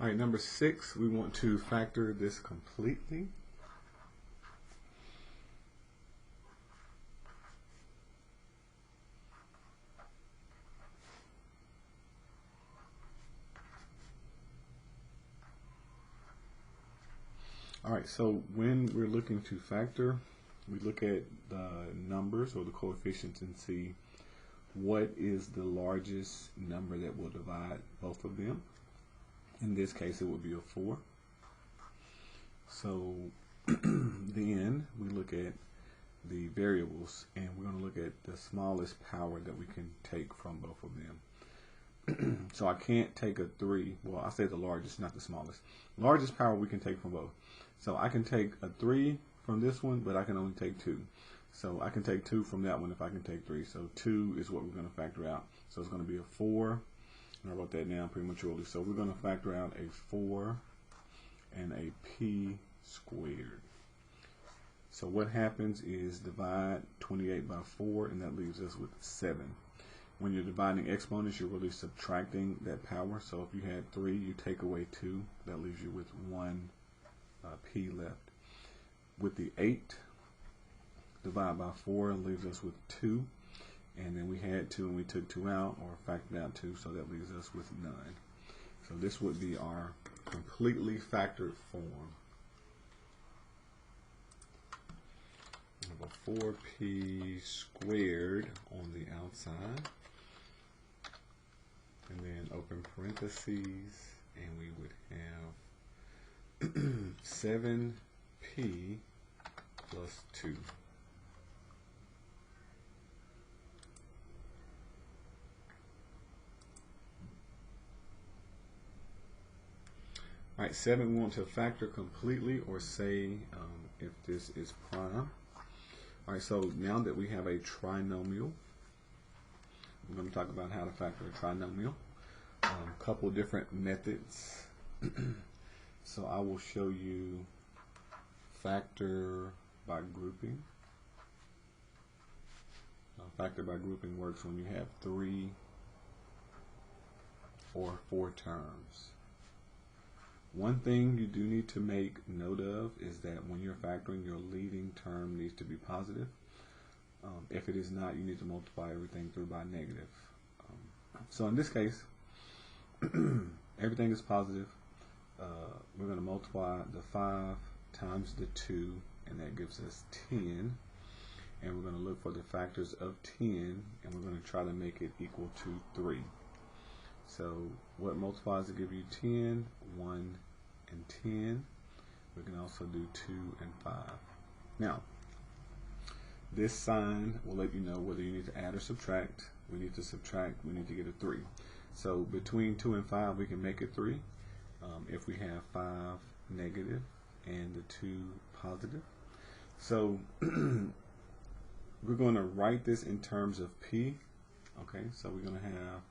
All right, number 6, we want to factor this completely. All right, so when we're looking to factor, we look at the numbers or the coefficients and see what is the largest number that will divide both of them. In this case, it would be a 4. So then we look at the variables, and we're going to look at the smallest power that we can take from both of them. So I can't take a 3. Well, I say the largest, not the smallest. Largest power we can take from both. So I can take a 3 from this one, but I can only take 2. So I can take 2 from that one if I can take 3. So 2 is what we're going to factor out. So it's going to be a 4. And I wrote that down prematurely. So we're going to factor out a 4 and a p squared. So what happens is divide 28 by 4, and that leaves us with 7. When you're dividing exponents, you're really subtracting that power. So if you had 3, you take away 2. That leaves you with 1 p left. With the 8, divide by 4 leaves us with 2. And then we had 2 and we took 2 out, or factored out 2, so that leaves us with none. So this would be our completely factored form. We have a 4p squared on the outside, and then open parentheses, and we would have 7p plus 2. All right, 7 we want to factor completely, or say if this is prime. All right, so now that we have a trinomial, we're going to talk about how to factor a trinomial. A couple different methods. So I will show you factor by grouping. Factor by grouping works when you have 3 or 4 terms. One thing you do need to make note of is that when you're factoring, your leading term needs to be positive. If it is not, you need to multiply everything through by negative. So in this case, everything is positive. We're going to multiply the 5 times the 2, and that gives us 10. And we're going to look for the factors of 10, and we're going to try to make it equal to 3. So what multiplies to give you 10? 1 and 10. We can also do 2 and 5. Now, this sign will let you know whether you need to add or subtract. We need to subtract, we need to get a 3. So between 2 and 5, we can make it 3. If we have 5 negative and the 2 positive. So we're going to write this in terms of p. Okay, so we're going to have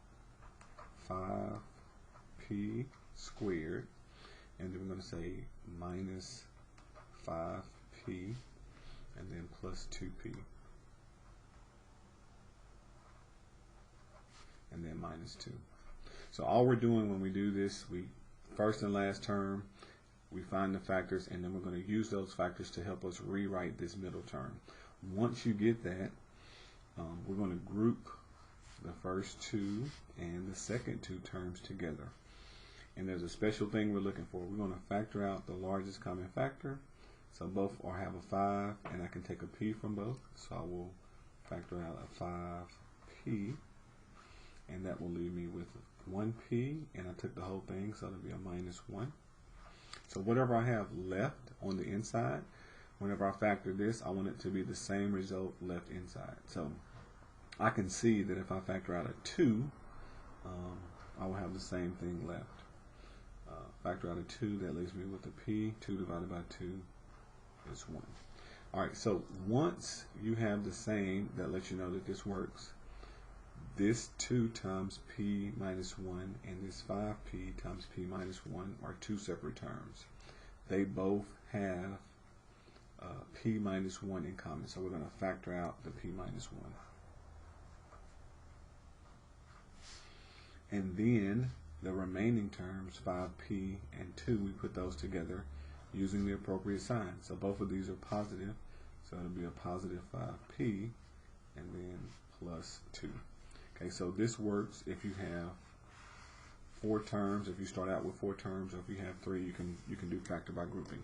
5p squared, and then we're going to say minus 5p, and then plus 2p, and then minus 2. So all we're doing when we do this, we first and last term, we find the factors, and then we're going to use those factors to help us rewrite this middle term. Once you get that, we're going to group the first 2 and the second 2 terms together. And there's a special thing we're looking for. We're going to factor out the largest common factor. So both are have a 5, and I can take a p from both. So I will factor out a 5p, and that will leave me with 1p, and I took the whole thing, so it'll be a minus 1. So whatever I have left on the inside, whenever I factor this, I want it to be the same result left inside. So I can see that if I factor out a 2, I will have the same thing left. Factor out a 2, that leaves me with a p. 2 divided by 2 is 1. Alright, so once you have the same, that lets you know that this works. This 2 times p minus 1 and this 5p times p minus 1 are 2 separate terms. They both have p minus 1 in common, so we're going to factor out the p minus 1. And then The remaining terms, 5p and 2, we put those together using the appropriate sign. So both of these are positive, so it'll be a positive 5p and then plus 2. Okay, so this works if you have 4 terms. If you start out with 4 terms, or if you have 3, you can do factor by grouping.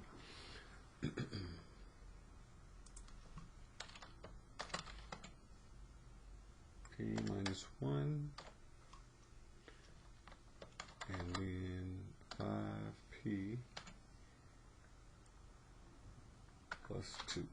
P minus 1 and then 5p plus 2.